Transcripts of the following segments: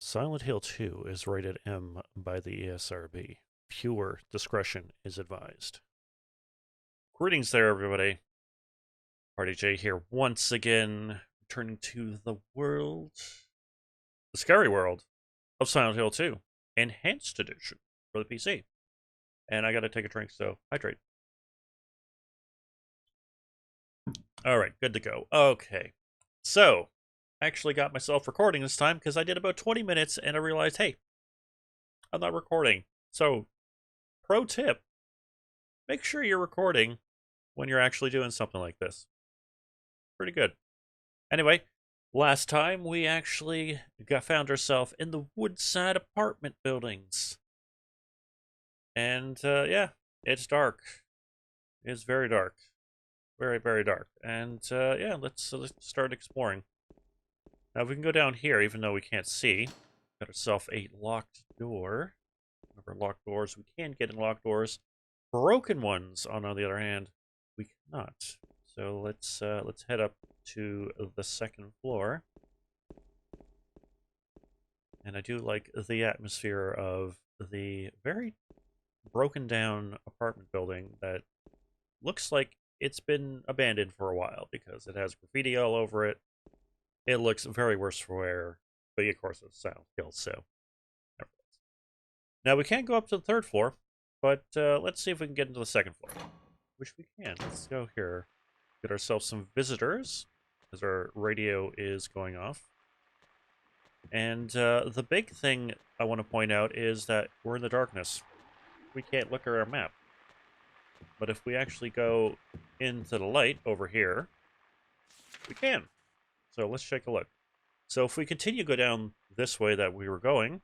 Silent Hill 2 is rated M by the ESRB. Viewer discretion is advised. Greetings there, everybody. Hardi-Jay here once again, returning to the world, the scary world of Silent Hill 2, Enhanced Edition for the PC. And I gotta take a drink, so hydrate. Alright, good to go. Okay, so I actually got myself recording this time because I did about 20 minutes and I realized, hey, I'm not recording. So, pro tip, make sure you're recording when you're actually doing something like this. Pretty good. Anyway, last time we actually found ourselves in the Woodside apartment buildings. And yeah, it's dark. It's very dark. Very, very dark. And yeah, let's start exploring. Now we can go down here, even though we can't see. Got ourselves a locked door. Remember, locked doors, we can get in locked doors. Broken ones, on the other hand, we cannot. So let's head up to the second floor. And I do like the atmosphere of the very broken down apartment building that looks like it's been abandoned for a while because it has graffiti all over it. It looks very worse for wear, but of course it's Silent Hill, so. Now we can't go up to the third floor, but let's see if we can get into the second floor, which we can. Let's go here, get ourselves some visitors, as our radio is going off. And the big thing I want to point out is that we're in the darkness. We can't look at our map. But if we actually go into the light over here, we can. So let's take a look. So if we continue to go down this way that we were going,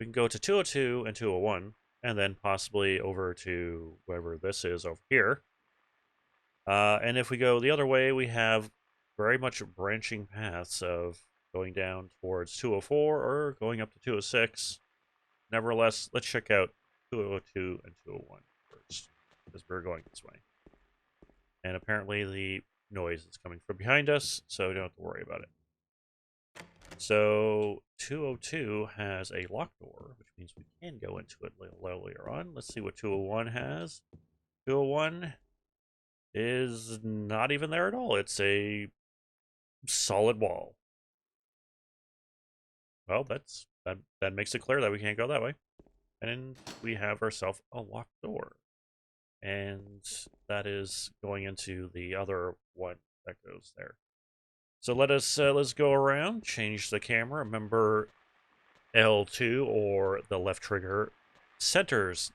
we can go to 202 and 201, and then possibly over to wherever this is over here. And if we go the other way, we have very much branching paths of going down towards 204 or going up to 206. Nevertheless, let's check out 202 and 201 first, because we're going this way. And apparently the noise is coming from behind us, so we don't have to worry about it. So 202 has a locked door, which means we can go into it a little later on. Let's see what 201 has. 201 is not even there at all. It's a solid wall. Well, that makes it clear that we can't go that way. And we have ourselves a locked door. And that is going into the other one that goes there. So let's go around, change the camera. Remember, L2 or the left trigger centers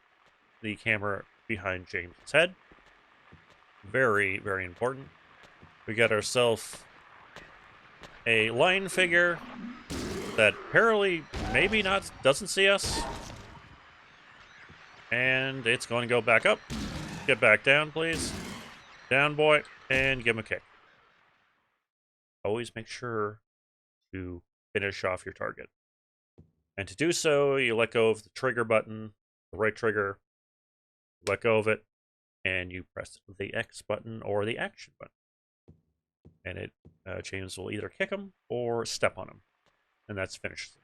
the camera behind James's head. Very, very important. We got ourselves a line figure that apparently maybe not doesn't see us. And it's going to go back up. Get back down, please. Down, boy, and give him a kick. Always make sure to finish off your target. And to do so, you let go of the trigger button, the right trigger, let go of it, and you press the X button or the action button. And it James will either kick him or step on him. And that's finished.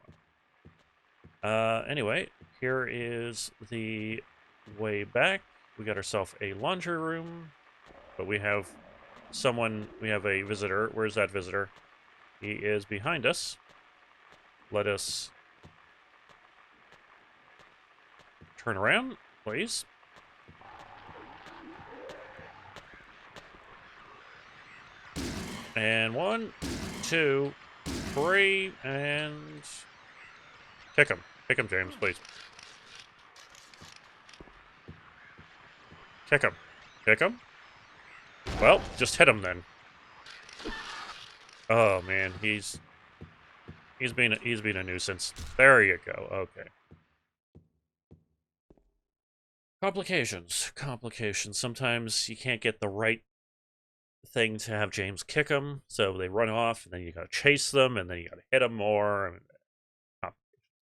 Anyway, here is the way back. We got ourselves a laundry room, but we have a visitor. Where's that visitor? He is behind us. Let us turn around, please. And 1, 2, 3, and kick him. Kick him, James, please. Kick him. Kick him. Well, just hit him then. Oh man, he's been a nuisance. There you go. Okay. Complications. Sometimes you can't get the right thing to have James kick them, so they run off, and then you gotta chase them, and then you gotta hit them more.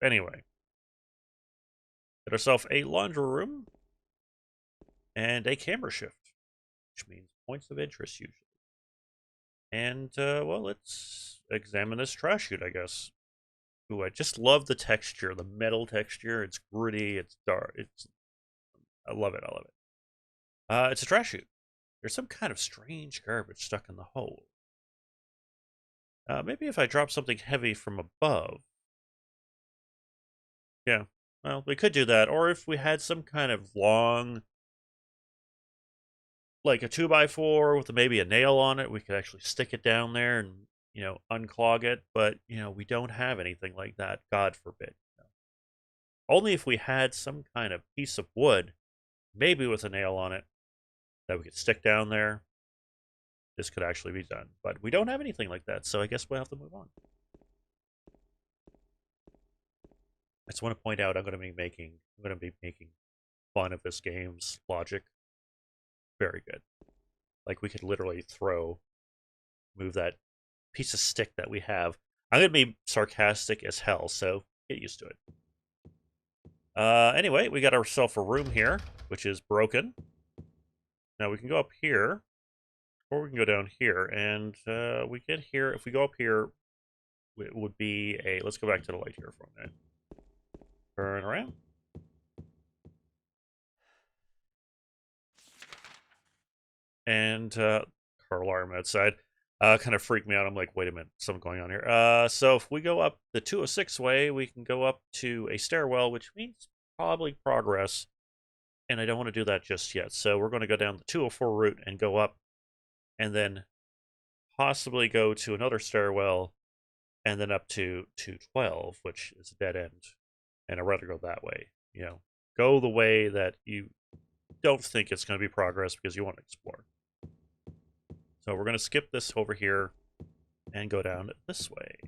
Anyway, get ourselves a laundry room and a camera shift, which means points of interest usually. And well, let's examine this trash chute, I guess. Ooh, I just love the texture, the metal texture. It's gritty, it's dark. I love it. I love it. It's a trash chute. There's some kind of strange garbage stuck in the hole. Maybe if I drop something heavy from above. Yeah, well, we could do that. Or if we had some kind of long, like a 2x4 with maybe a nail on it, we could actually stick it down there and, unclog it. But, we don't have anything like that. God forbid. Only if we had some kind of piece of wood, maybe with a nail on it, that we could stick down there. This could actually be done. But we don't have anything like that, so I guess we'll have to move on. I just want to point out I'm going to be making fun of this game's logic. Very good. Like we could literally move that piece of stick that we have. I'm going to be sarcastic as hell, so get used to it. Anyway, we got ourselves a room here, which is broken. Now we can go up here, or we can go down here, and we get here. If we go up here, it would be a. Let's go back to the light here for a minute. Turn around. And car alarm outside kind of freaked me out. I'm like, wait a minute, something going on here. So if we go up the 206 way, we can go up to a stairwell, which means probably progress. And I don't want to do that just yet. So we're going to go down the 204 route and go up, and then possibly go to another stairwell, and then up to 212, which is a dead end. And I'd rather go that way. Go the way that you don't think it's going to be progress because you want to explore. So we're going to skip this over here and go down this way.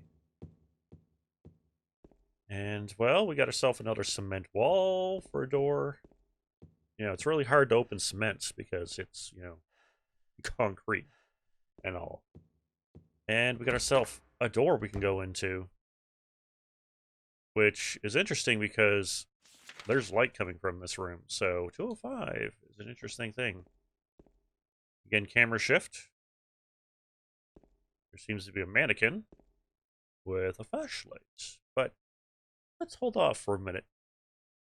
And, well, we got ourselves another cement wall for a door. It's really hard to open cement because it's, concrete and all. And we got ourselves a door we can go into, which is interesting because there's light coming from this room. So 205 is an interesting thing. Again, camera shift. There seems to be a mannequin with a flashlight. But let's hold off for a minute.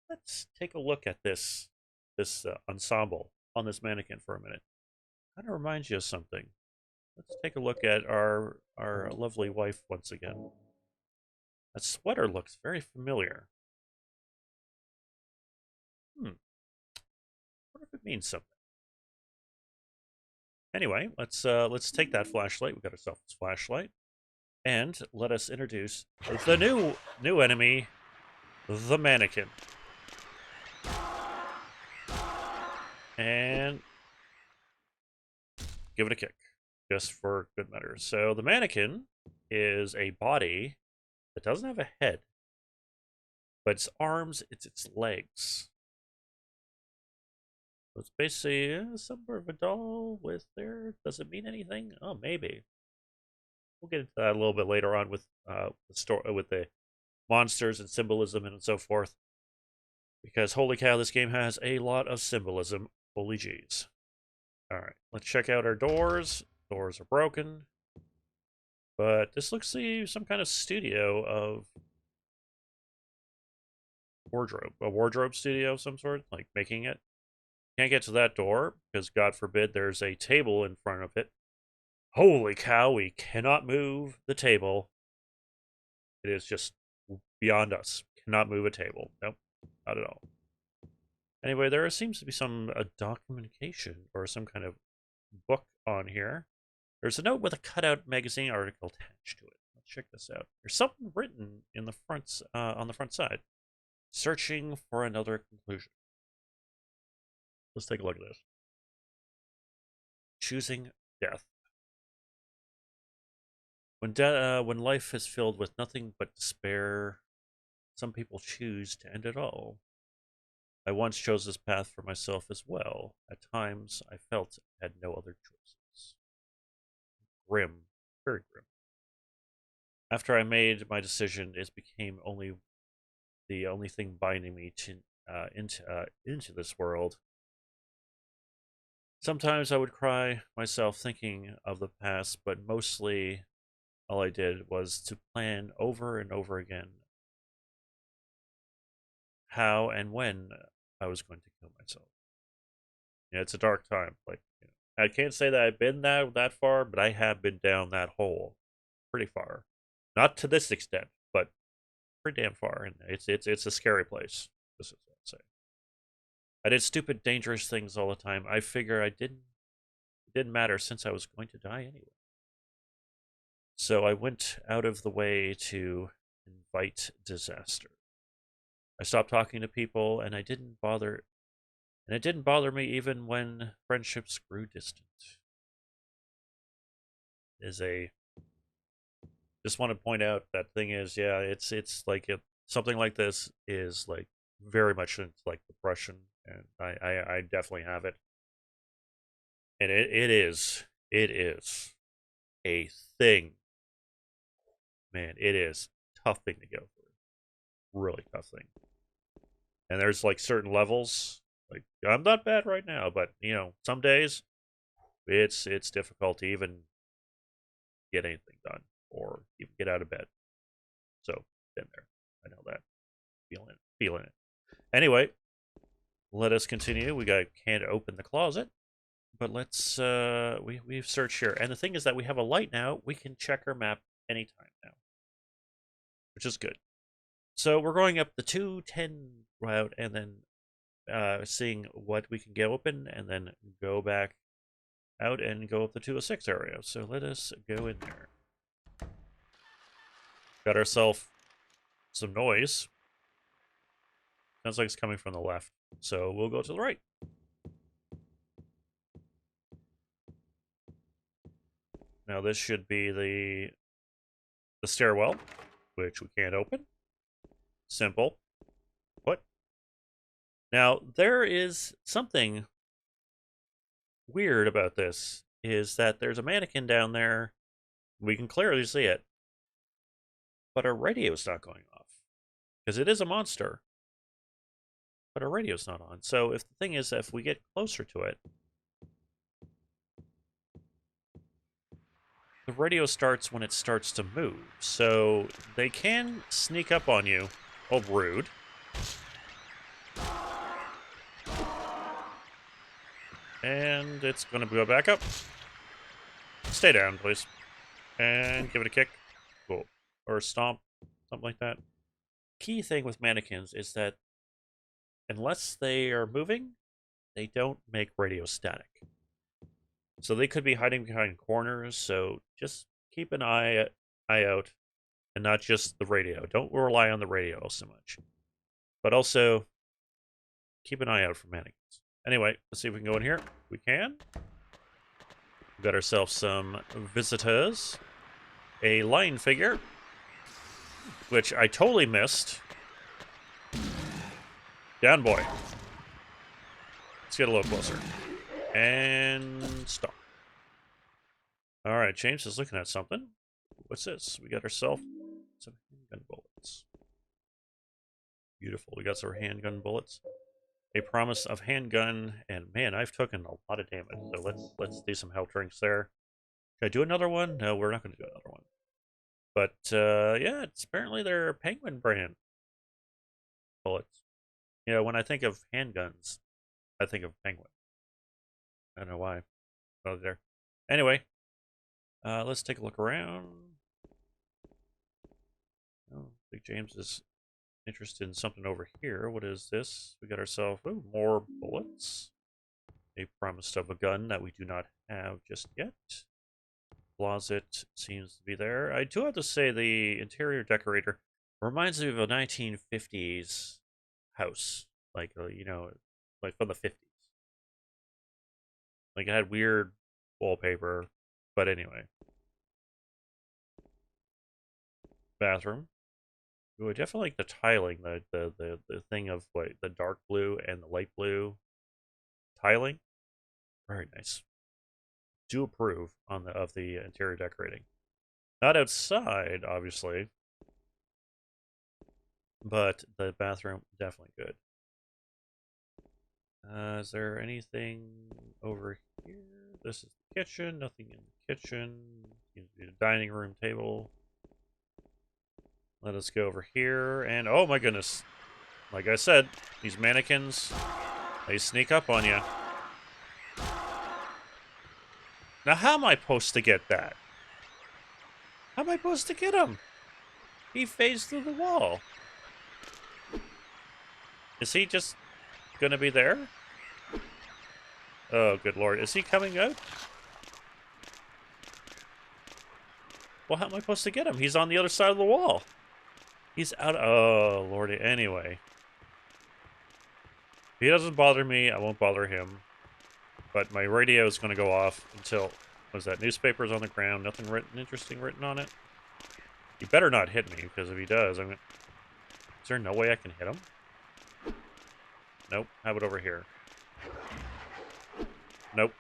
Let's take a look at this ensemble on this mannequin for a minute. Kind of reminds you of something. Let's take a look at our lovely wife once again. That sweater looks very familiar. I wonder if it means something. Anyway, let's take that flashlight. We got ourselves this flashlight, and let us introduce the new enemy, the mannequin. And give it a kick, just for good measure. So the mannequin is a body that doesn't have a head, but its arms, it's its legs. So it's basically some sort of a doll with there. Does it mean anything? Oh, maybe. We'll get into that a little bit later on with the story, with the monsters and symbolism and so forth. Because holy cow, this game has a lot of symbolism. Holy jeez. Alright, let's check out our doors. Doors are broken. But this looks like some kind of studio of wardrobe. A wardrobe studio of some sort, like making it. Can't get to that door, because God forbid there's a table in front of it. Holy cow, we cannot move the table. It is just beyond us. Cannot move a table. Nope, not at all. Anyway, there seems to be some documentation or some kind of book on here. There's a note with a cutout magazine article attached to it. Let's check this out. There's something written in the front, on the front side. Searching for another conclusion. Let's take a look at this. Choosing death. When life is filled with nothing but despair, some people choose to end it all. I once chose this path for myself as well. At times, I felt I had no other choices. Grim, very grim. After I made my decision, it became the only thing binding me into this world. Sometimes I would cry myself thinking of the past, but mostly all I did was to plan over and over again how and when I was going to kill myself. Yeah, it's a dark time. Like, I can't say that I've been that far, but I have been down that hole pretty far. Not to this extent, but pretty damn far. And it's a scary place. This is what I'd say. I did stupid, dangerous things all the time. I figure it didn't matter since I was going to die anyway. So I went out of the way to invite disaster. I stopped talking to people, and it didn't bother me even when friendships grew distant. Is a Just want to point out that thing is, yeah, it's like something like this is like very much into like depression, and I definitely have it, and it is a thing, man. It is a tough thing to go through, really tough thing. And there's like certain levels. Like I'm not bad right now, but some days it's difficult to even get anything done or even get out of bed. So been there. I know that. Feeling it. Anyway, let us continue. Can't open the closet, but let's we've searched here. And the thing is that we have a light now. We can check our map anytime now, which is good. So we're going up the 210 route and then seeing what we can get open and then go back out and go up the 206 area. So let us go in there. Got ourselves some noise. Sounds like it's coming from the left. So we'll go to the right. Now this should be the stairwell, which we can't open. Simple. What? Now there is something weird about this, is that there's a mannequin down there. We can clearly see it. But our radio's not going off. Because it is a monster. But our radio's not on. So if the thing is, if we get closer to it, the radio starts when it starts to move. So they can sneak up on you. Oh, rude. And it's going to go back up. Stay down, please. And give it a kick. Cool. Or a stomp. Something like that. Key thing with mannequins is that unless they are moving, they don't make radio static. So they could be hiding behind corners, so just keep an eye out, and not just the radio. Don't rely on the radio so much. But also, keep an eye out for mannequins. Anyway, let's see if we can go in here. We can. We've got ourselves some visitors. A lion figure, which I totally missed. Down, boy. Let's get a little closer. And stop. Alright, James is looking at something. What's this? We got ourselves some handgun bullets. Beautiful. We got some handgun bullets. A promise of handgun, and man, I've taken a lot of damage. So let's do some health drinks there. Can I do another one? No, we're not going to do another one. But yeah, it's apparently they're Penguin brand bullets. When I think of handguns, I think of Penguin. I don't know why. Oh, there. Anyway, let's take a look around. Oh, I think James is interested in something over here. What is this? We got ourselves more bullets. A promise of a gun that we do not have just yet. Closet seems to be there. I do have to say the interior decorator reminds me of a 1950s house. Like, like from the 50s. Like it had weird wallpaper, but anyway. Bathroom. Ooh, I definitely like the tiling, the thing of like the dark blue and the light blue tiling. Very nice. Do approve of the interior decorating. Not outside, obviously, but the bathroom definitely good. Is there anything over here? This is the kitchen. Nothing in the kitchen. Seems to be the dining room table. Let us go over here, and oh my goodness, Like I said, these mannequins, they sneak up on you. Now, how am I supposed to get that? How am I supposed to get him? He phased through the wall. Is he just gonna be there? Oh, good lord. Is he coming out? Well, how am I supposed to get him? He's on the other side of the wall. He's out. Oh, lordy. Anyway. If he doesn't bother me, I won't bother him. But my radio is going to go off until... What was that? Newspaper's on the ground. Nothing interesting written on it. He better not hit me, because if he does, I'm going to... Is there no way I can hit him? Nope. How about over here? Nope.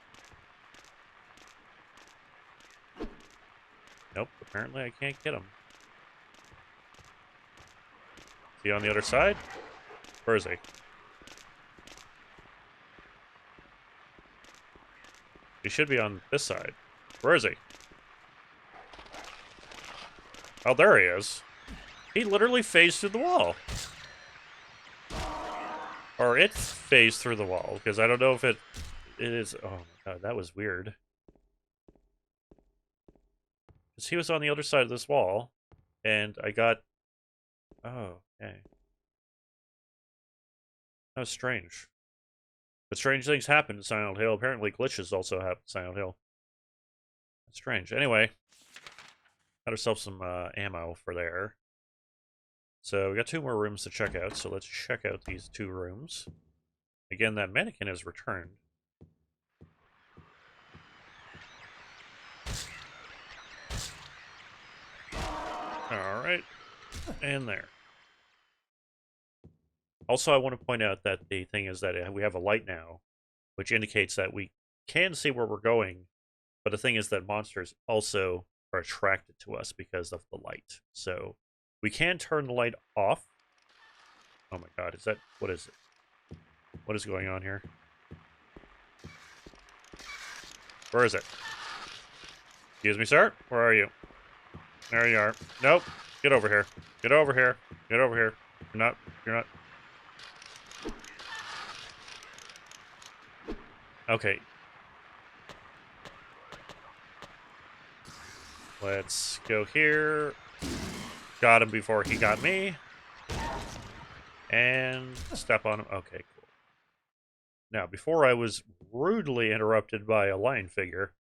Nope. Apparently I can't get him. Is he on the other side? Where is he? He should be on this side. Where is he? Oh, there he is. He literally phased through the wall. Or it phased through the wall, because I don't know if it is... Oh my god, that was weird. Because he was on the other side of this wall, and I got... Oh, okay. That was strange. But strange things happen in Silent Hill. Apparently glitches also happen in Silent Hill. That's strange. Anyway, got ourselves some ammo for there. So we got 2 more rooms to check out, so let's check out these 2 rooms. Again, that mannequin is returned. Alright, and there. Also, I want to point out that the thing is that we have a light now, which indicates that we can see where we're going, but the thing is that monsters also are attracted to us because of the light. So we can turn the light off. Oh my god, is that... What is it? What is going on here? Where is it? Excuse me, sir? Where are you? There you are. Nope. Get over here. Get over here. Get over here. You're not... Okay. Let's go here. Got him before he got me. And step on him. Okay, cool. Now, before I was rudely interrupted by a lion figure.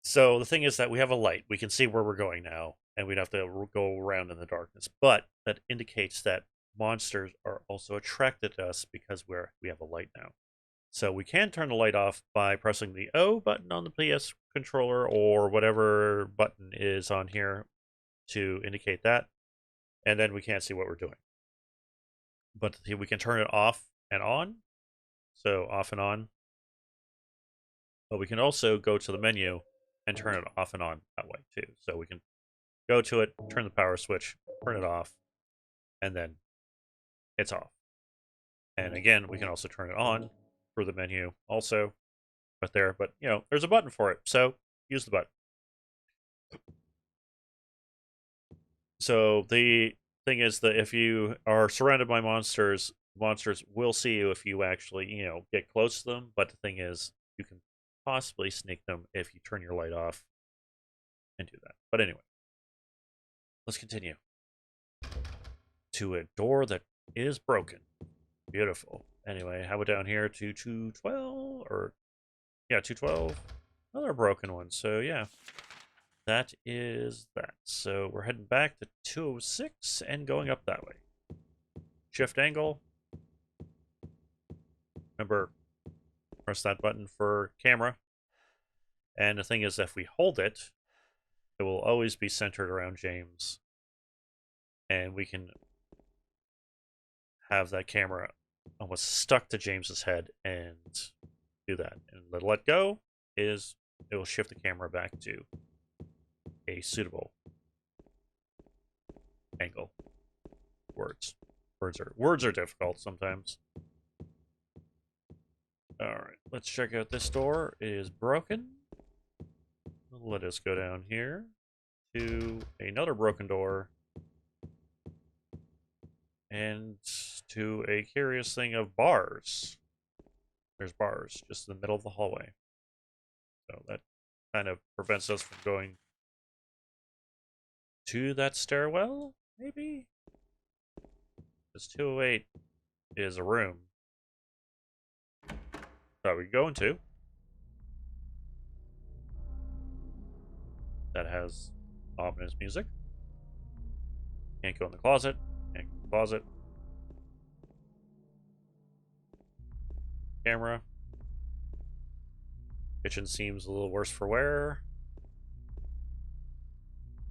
So the thing is that we have a light. We can see where we're going now. And we'd have to go around in the darkness. But that indicates that monsters are also attracted to us because we have a light now. So we can turn the light off by pressing the O button on the PS controller or whatever button is on here to indicate that. And then we can't see what we're doing. But we can turn it off and on. So off and on. But we can also go to the menu and turn it off and on that way too. So we can go to it, turn the power switch, turn it off, and then it's off. And again, we can also turn it on for the menu also, but you know, there's a button for it, so use the button. So the thing is that if you are surrounded by monsters, monsters will see you if you actually, you know, get close to them, but the thing is, you can possibly sneak them if you turn your light off and do that. But anyway, let's continue to a door that is broken. Beautiful. Anyway, how about down here to 212? Or, yeah, 212. Another broken one. So, yeah. That is that. So, we're heading back to 206 and going up that way. Shift angle. Remember, press that button for camera. And the thing is, if we hold it, it will always be centered around James. And we can have that camera almost stuck to James's head and do that. And let go is it will shift the camera back to a suitable angle. Words are difficult sometimes. Alright, let's check out this door. It is broken. Let us go down here to another broken door. And to a curious thing of bars. There's bars just in the middle of the hallway. So that kind of prevents us from going to that stairwell, maybe? Because 208 is a room that we go into that has ominous music. Can't go in the closet. Can't go in the closet. Camera. Kitchen seems a little worse for wear.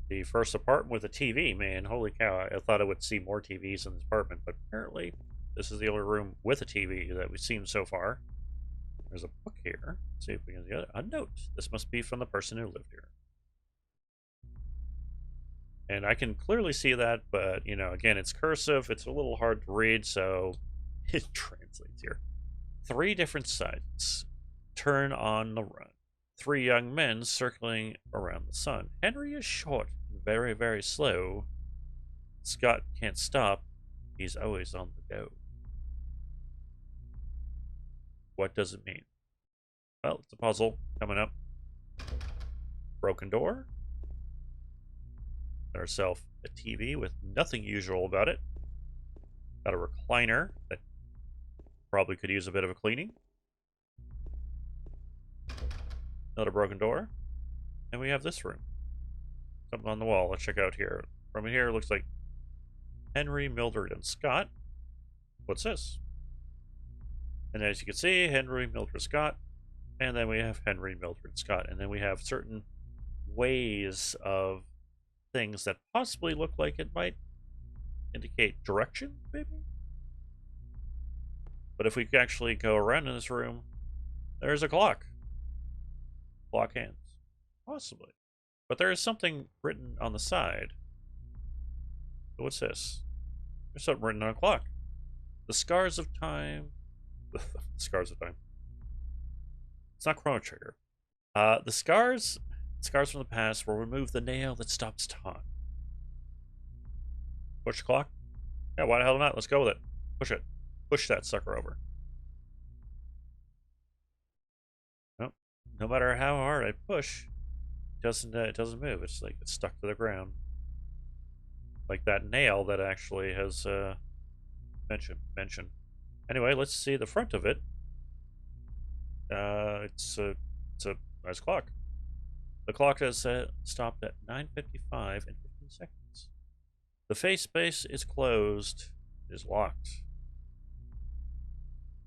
The first apartment with a TV, man, holy cow. I thought I would see more TVs in this apartment, but apparently this is the only room with a TV that we've seen so far. There's a book here. Let's see if we can get a note. This must be from the person who lived here. And I can clearly see that, but, you know, again, it's cursive. It's a little hard to read, so it translates here. 3 different sites. Turn on the run. 3 young men circling around the sun. Henry is short and very, very slow. Scott can't stop. He's always on the go. What does it mean? Well, it's a puzzle coming up. Broken door. Got ourselves a TV with nothing usual about it. Got a recliner that probably could use a bit of a cleaning. Another broken door. And we have this room. Something on the wall. Let's check out here. From here, it looks like Henry, Mildred, and Scott. What's this? And as you can see, Henry, Mildred, Scott. And then we have Henry, Mildred, Scott. And then we have certain ways of things that possibly look like it might indicate direction, maybe? But if we actually go around in this room, there's a clock. Clock hands. Possibly. But there is something written on the side. So what's this? There's something written on a clock. The scars of time. The scars of time. It's not Chrono Trigger. The scars from the past will remove the nail that stops time. Push the clock? Yeah, why the hell not? Let's go with it. Push it. Push that sucker over. Nope. No matter how hard I push, it doesn't move. It's like it's stuck to the ground. Like that nail that actually has mentioned. Anyway, let's see the front of it. It's a nice clock. The clock has stopped at 9:55 and 15 seconds. The face space is closed. It is locked.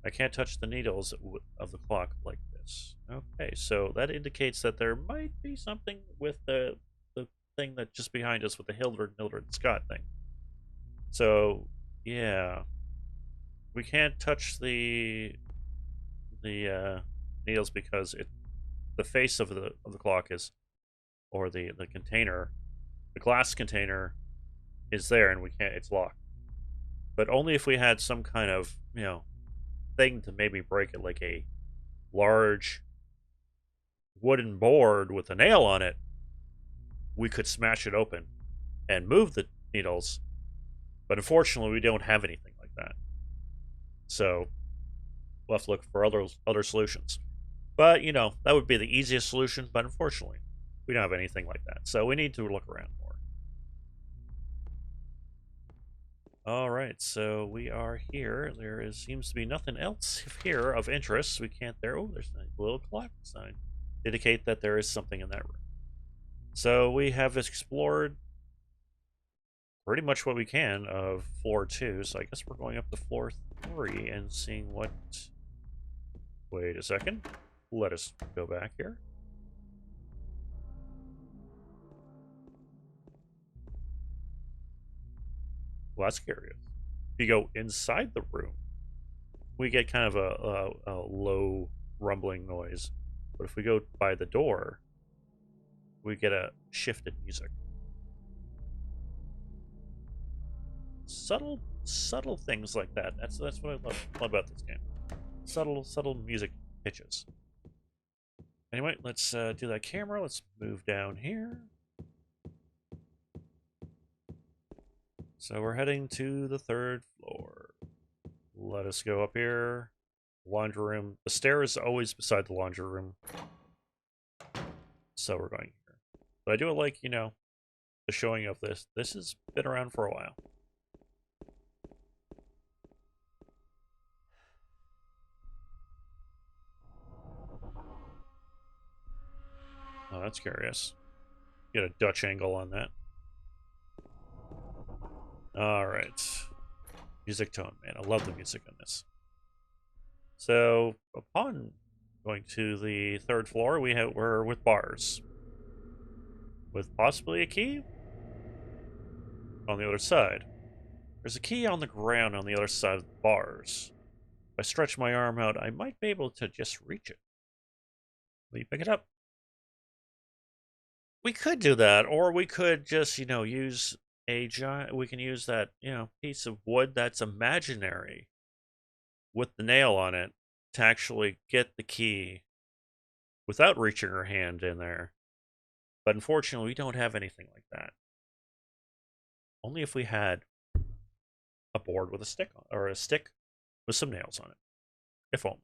I can't touch the needles of the clock like this. Okay, so that indicates that there might be something with the thing that just behind us with the Mildred, and Scott thing. So, yeah. We can't touch the needles because the face of the clock is, or the container, the glass container is there, and we can't. It's locked. But only if we had some kind of thing to maybe break it, like a large wooden board with a nail on it. We could smash it open and move the needles, but unfortunately, we don't have anything like that. So we'll have to look for other solutions. But, that would be the easiest solution, but unfortunately, we don't have anything like that. So we need to look around more. Alright, so we are here. There seems to be nothing else here of interest. We can't there. Oh, there's a little clock sign. Indicate that there is something in that room. So we have explored pretty much what we can of floor 2. So I guess we're going up to floor 3 and seeing what... Wait a second. Let us go back here. Well, that's curious. If you go inside the room, we get kind of a low rumbling noise. But if we go by the door, we get a shifted music. Subtle things like that. That's what I love about this game. Subtle music pitches. Anyway, let's do that camera. Let's move down here. So we're heading to the 3rd floor. Let us go up here. Laundry room. The stair is always beside the laundry room. So we're going here. But I do like, you know, the showing of this. This has been around for a while. Oh, that's curious. Get a Dutch angle on that. Alright. Music tone, man. I love the music on this. So, upon going to the 3rd floor, we're with bars. With possibly a key on the other side. There's a key on the ground on the other side of the bars. If I stretch my arm out, I might be able to just reach it. Will you pick it up? We could do that, or we could just, you know, use a giant. We can use that, you know, piece of wood that's imaginary with the nail on it to actually get the key without reaching our hand in there. But unfortunately, we don't have anything like that. Only if we had a board with a stick on, or a stick with some nails on it. If only.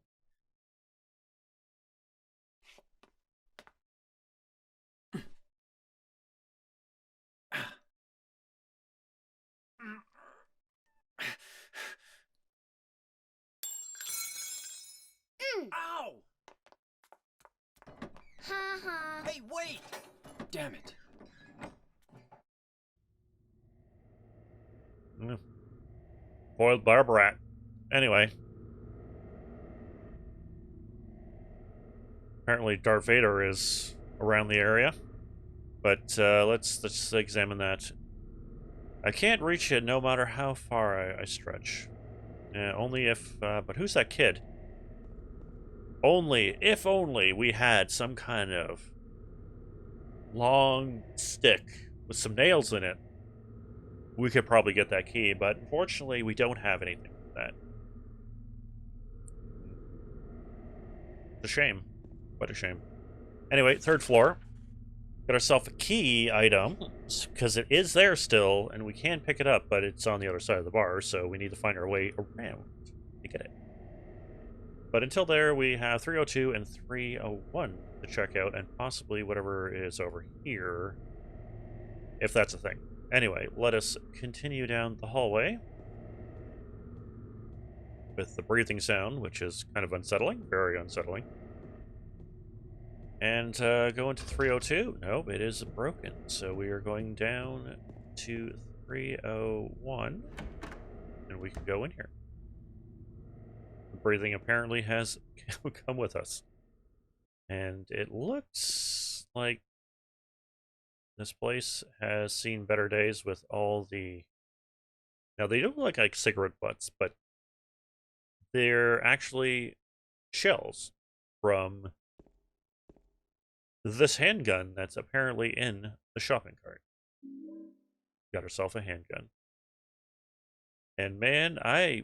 Ow! Hey, wait! Damn it. Boiled bar brat. Anyway. Apparently Darth Vader is around the area. But let's examine that. I can't reach it no matter how far I stretch. Only if... but who's that kid? If only we had some kind of long stick with some nails in it, we could probably get that key, but unfortunately we don't have anything like that. It's a shame. What a shame. Anyway, 3rd floor. Got ourselves a key item, because it is there still, and we can pick it up, but it's on the other side of the bar, so we need to find our way around to get it. But until there, we have 302 and 301 to check out, and possibly whatever is over here, if that's a thing. Anyway, let us continue down the hallway with the breathing sound, which is kind of unsettling, very unsettling. And go into 302. Nope, it is broken. So we are going down to 301, and we can go in here. The breathing apparently has come with us. And it looks like this place has seen better days with all the... Now, they don't look like cigarette butts, but they're actually shells from this handgun that's apparently in the shopping cart. Got herself a handgun. And man, I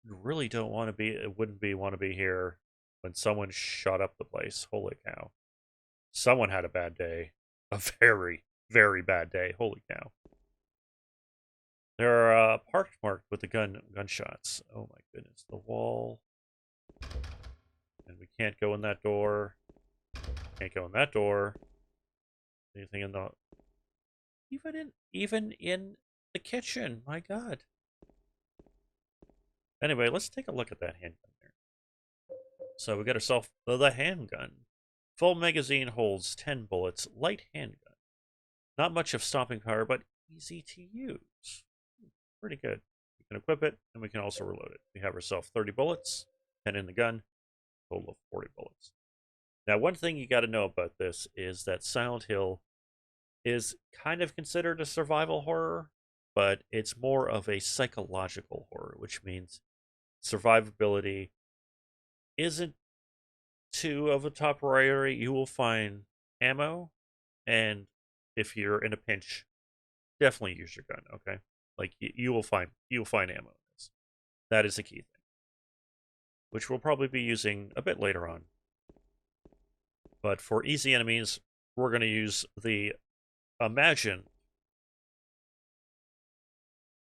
really don't want to want to be here when someone shot up the place. Holy cow. Someone had a bad day. A very, very bad day. Holy cow. There are parked marked with the gunshots. Oh my goodness. The wall. And we can't go in that door. Can't go in that door. Anything in the... Even in the kitchen. My God. Anyway, let's take a look at that handgun there. So we got ourselves the handgun. Full magazine holds 10 bullets. Light handgun. Not much of stopping power, but easy to use. Pretty good. We can equip it, and we can also reload it. We have ourselves 30 bullets, 10 in the gun, total of 40 bullets. Now, one thing you got to know about this is that Silent Hill is kind of considered a survival horror, but it's more of a psychological horror, which means survivability isn't too of a top priority. You will find ammo, and if you're in a pinch, definitely use your gun, okay? Like, you will find ammo. That is a key thing, which we'll probably be using a bit later on. But for easy enemies, we're going to use the imagined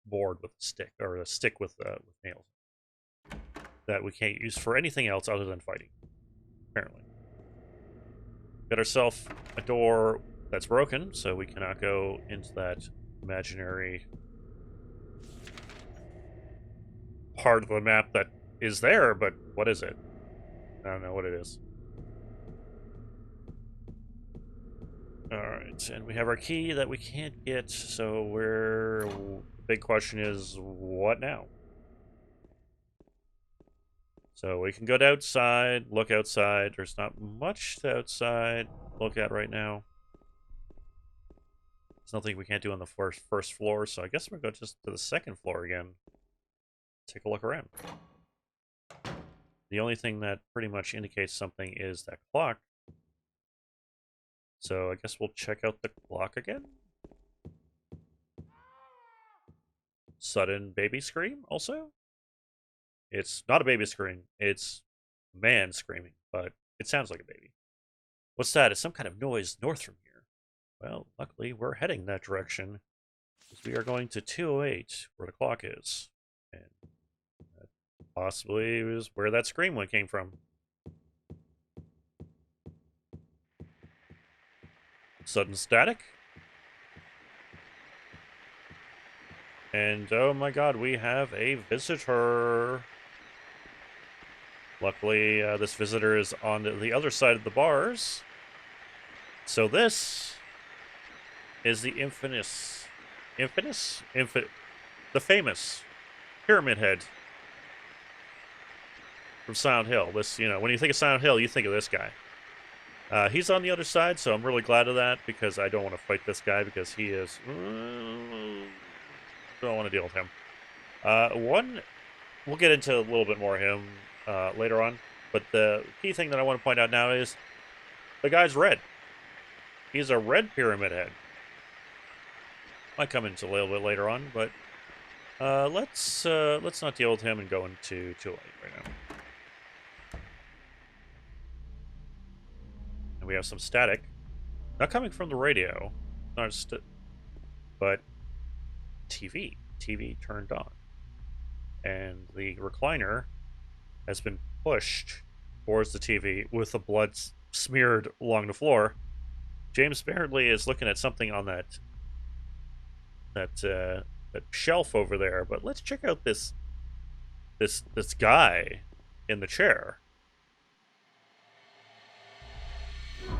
board with a stick, or a stick with nails, that we can't use for anything else other than fighting, apparently. Got ourselves a door that's broken, so we cannot go into that imaginary part of the map that is there, but what is it? I don't know what it is. Alright, and we have our key that we can't get, so we're... The big question is, what now? So we can go outside, look outside. There's not much to outside look at right now. There's nothing we can't do on the first floor, so I guess we'll go just to the second floor again. Take a look around. The only thing that pretty much indicates something is that clock. So I guess we'll check out the clock again. Sudden baby scream, also. It's not a baby scream, it's a man screaming, but it sounds like a baby. What's that? It's some kind of noise north from here. Well, luckily we're heading that direction, because we are going to 208, where the clock is. And that possibly is where that scream one came from. Sudden static. And oh my god, we have a visitor. Luckily, this visitor is on the other side of the bars. So this is the the famous Pyramid Head from Silent Hill. This, you know, when you think of Silent Hill, you think of this guy. He's on the other side, so I'm really glad of that, because I don't want to fight this guy, because he is... don't want to deal with him. We'll get into a little bit more of him later on, but the key thing that I want to point out now is the guy's red. He's a red Pyramid Head. Might come into a little bit later on, but let's not deal with him and go into 208 right now. And we have some static, not coming from the radio, but TV turned on, and the recliner has been pushed towards the TV with the blood smeared along the floor. James apparently is looking at something on that shelf over there, but let's check out this guy in the chair. Oh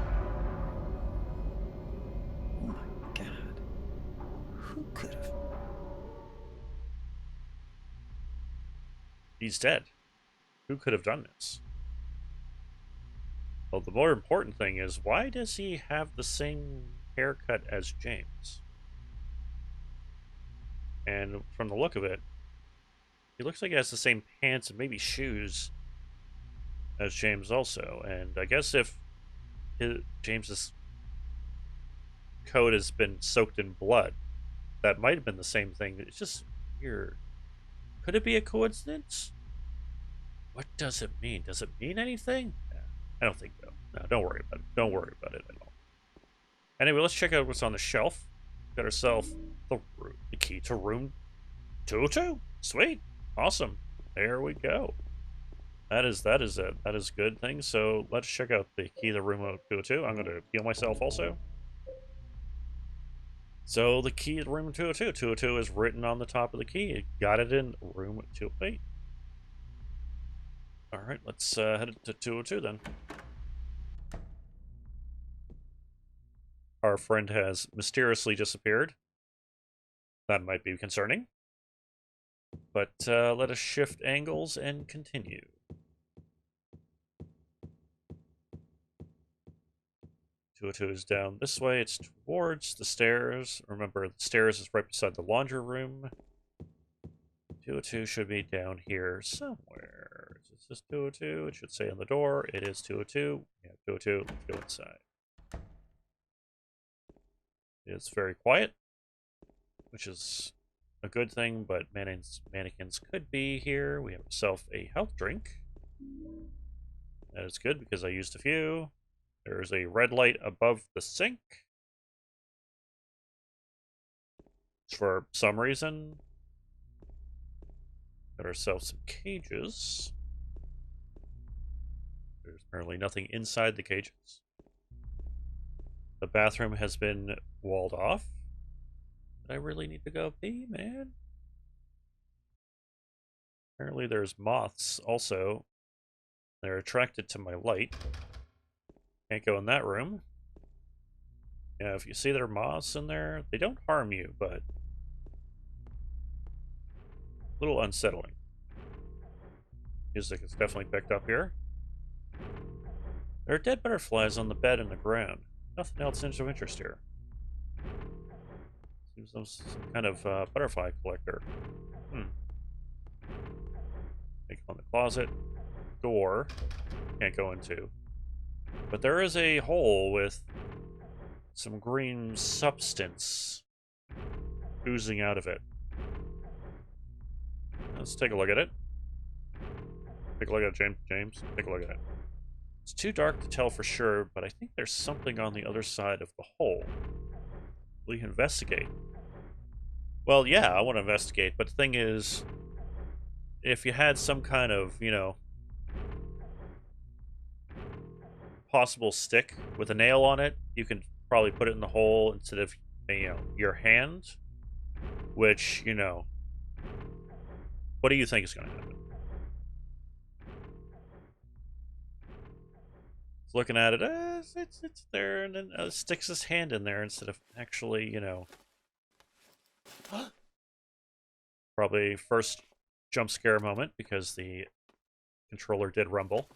my god. Who could have? He's dead. Who could have done this? Well, the more important thing is, why does he have the same haircut as James? And from the look of it, he looks like he has the same pants and maybe shoes as James also. And I guess if James's coat has been soaked in blood, that might have been the same thing. It's just weird. Could it be a coincidence? What does it mean? Does it mean anything? Yeah, I don't think so. No, don't worry about it. Don't worry about it at all. Anyway, let's check out what's on the shelf. Got ourselves the key to room 202. Sweet. Awesome. There we go. That is a good thing. So let's check out the key to room 202. I'm going to heal myself also. So the key to room 202. 202 is written on the top of the key. Got it in room 208. Alright, let's head to 202 then. Our friend has mysteriously disappeared. That might be concerning. But let us shift angles and continue. 202 is down this way. It's towards the stairs. Remember, the stairs is right beside the laundry room. 202 should be down here somewhere. Is this 202? It should say on the door. It is 202. Yeah, 202. Let's go inside. It's very quiet, which is a good thing, but mannequins could be here. We have ourselves a health drink. That is good because I used a few. There's a red light above the sink. For some reason, Got ourselves some cages. There's apparently nothing inside the cages. The bathroom has been walled off. Did I really need to go pee, man? Apparently there's moths also. They're attracted to my light. Can't go in that room. Yeah, if you see there are moths in there, they don't harm you, but a little unsettling. Music is definitely picked up here. There are dead butterflies on the bed and the ground. Nothing else seems of interest here. Seems some kind of butterfly collector. Take on the closet. Door. Can't go into. But there is a hole with some green substance oozing out of it. Let's take a look at it. Take a look at it, James. Take a look at it. It's too dark to tell for sure, but I think there's something on the other side of the hole. Will you investigate? Well, yeah, I want to investigate, but the thing is, if you had some kind of, you know, possible stick with a nail on it, you can probably put it in the hole instead of, you know, your hand, which, you know, what do you think is going to happen? Looking at it, it's there, and then sticks his hand in there instead of actually, you know, probably first jump scare moment because the controller did rumble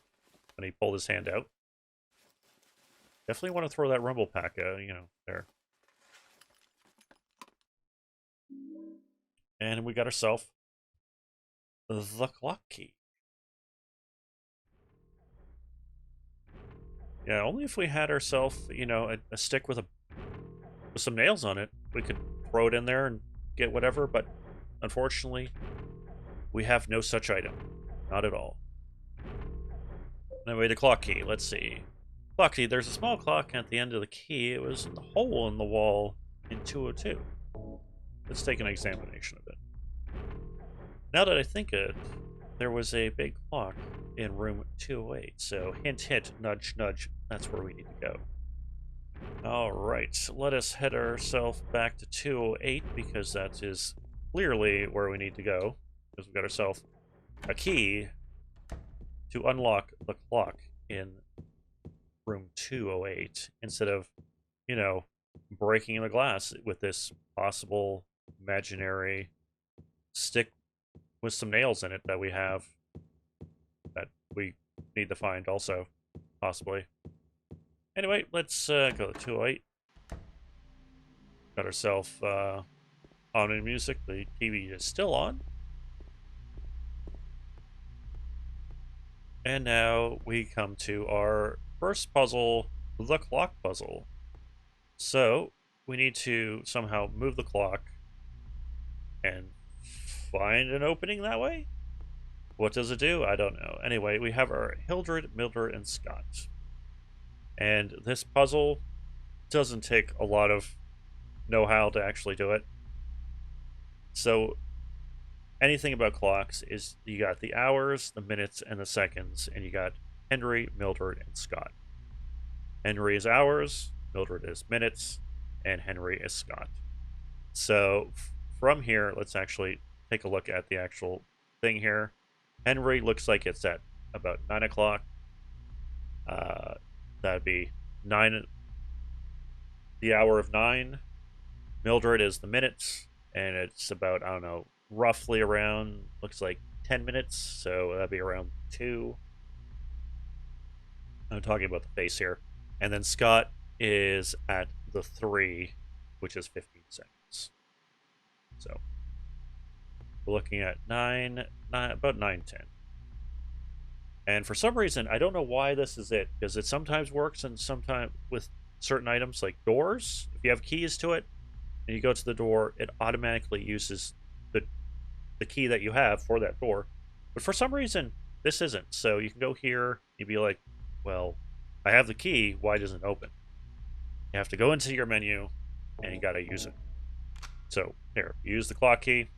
when he pulled his hand out. Definitely want to throw that rumble pack, you know, there. And we got ourselves the clock key. Yeah, only if we had ourselves, you know, a stick with some nails on it, we could throw it in there and get whatever, but unfortunately, we have no such item. Not at all. Anyway, the clock key, let's see. Clock key, there's a small clock at the end of the key. It was in the hole in the wall in 202. Let's take an examination of it. Now that I think it, there was a big clock in room 208, so hint, hint, nudge, nudge, that's where we need to go. Alright, let us head ourselves back to 208, because that is clearly where we need to go, because we've got ourselves a key to unlock the clock in room 208, instead of, you know, breaking the glass with this possible imaginary stick with some nails in it that we have that we need to find also, possibly. Anyway, let's go to 208. Got ourselves on in music. The TV is still on. And now we come to our first puzzle, the clock puzzle. So we need to somehow move the clock and find an opening that way? What does it do? I don't know. Anyway, we have our Hildred, Mildred, and Scott. And this puzzle doesn't take a lot of know-how to actually do it. So anything about clocks is you got the hours, the minutes, and the seconds, and you got Henry, Mildred, and Scott. Henry is hours, Mildred is minutes, and Henry is Scott. So from here, let's actually take a look at the actual thing here. Henry looks like it's at about 9 o'clock. That'd be 9, the hour of 9. Mildred is the minutes, and it's about, I don't know, roughly around, looks like 10 minutes, so that'd be around 2. I'm talking about the face here. And then Scott is at the 3, which is 15 seconds. So we're looking at 9, about 9:10. And for some reason, I don't know why this is it, because it sometimes works and sometimes with certain items like doors. If you have keys to it and you go to the door, it automatically uses the key that you have for that door. But for some reason, this isn't. So you can go here, you'd be like, well, I have the key, why doesn't it open? You have to go into your menu and you gotta use it. So here, use the clock key.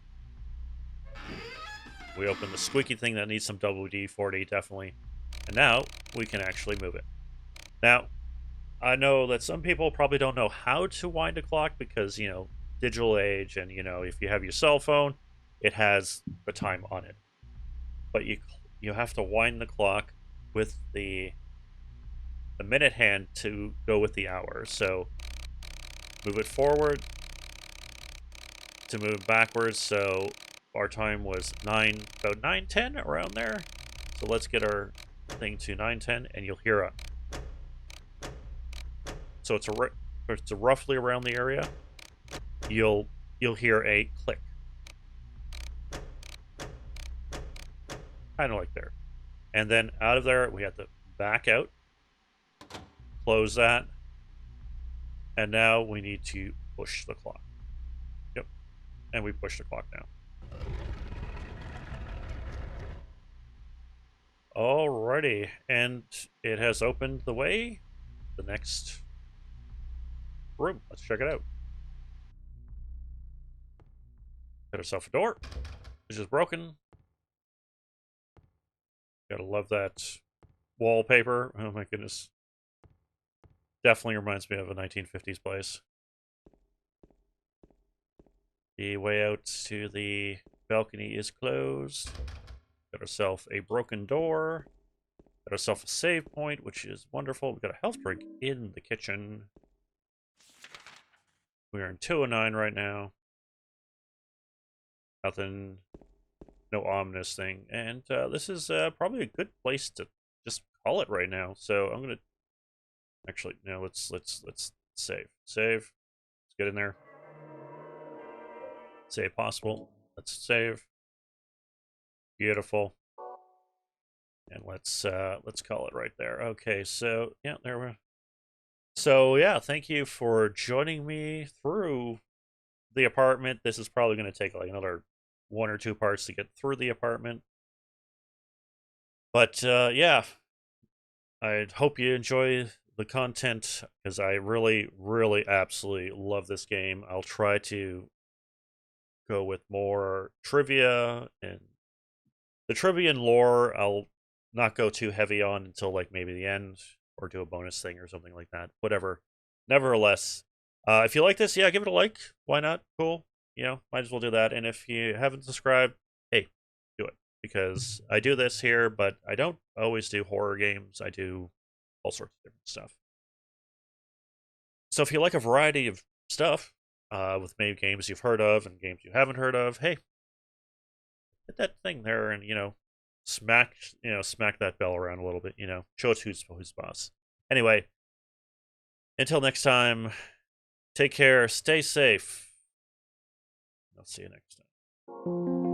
We open the squeaky thing that needs some WD-40, definitely. And now we can actually move it. Now, I know that some people probably don't know how to wind a clock because, you know, digital age, and, you know, if you have your cell phone, it has the time on it. But you have to wind the clock with the minute hand to go with the hour. So move it forward to move backwards. So our time was about 9:10 around there. So let's get our thing to 9:10, and you'll hear a. So it's roughly around the area. You'll hear a click, kind of like there, and then out of there we have to back out, close that, and now we need to push the clock. Yep, and we push the clock now. Alrighty, and it has opened the way. The next room. Let's check it out. Got ourselves a door, which is broken. Gotta love that wallpaper. Oh my goodness. Definitely reminds me of a 1950s place. The way out to the balcony is closed. Got ourselves a broken door. Got ourselves a save point, which is wonderful. We got a health drink in the kitchen. We are in 209 right now. Nothing, no ominous thing. And this is probably a good place to just call it right now. So I'm gonna actually no, let's save. Let's get in there. Save possible. Let's save. Beautiful. And let's call it right there. Okay, so yeah, there we are. So yeah, thank you for joining me through the apartment. This is probably going to take like another 1 or 2 parts to get through the apartment. But yeah, I hope you enjoy the content because I really, really, absolutely love this game. I'll try to go with more trivia, and the trivia and lore I'll not go too heavy on until like maybe the end, or do a bonus thing or something like that. Whatever. Nevertheless, if you like this, yeah, give it a like. Why not? Cool. You know, might as well do that. And if you haven't subscribed, hey, do it. Because I do this here, but I don't always do horror games. I do all sorts of different stuff. So if you like a variety of stuff, with maybe games you've heard of and games you haven't heard of, hey, hit that thing there and, you know, smack that bell around a little bit, you know, show us who's boss. Anyway, until next time, take care, stay safe. I'll see you next time.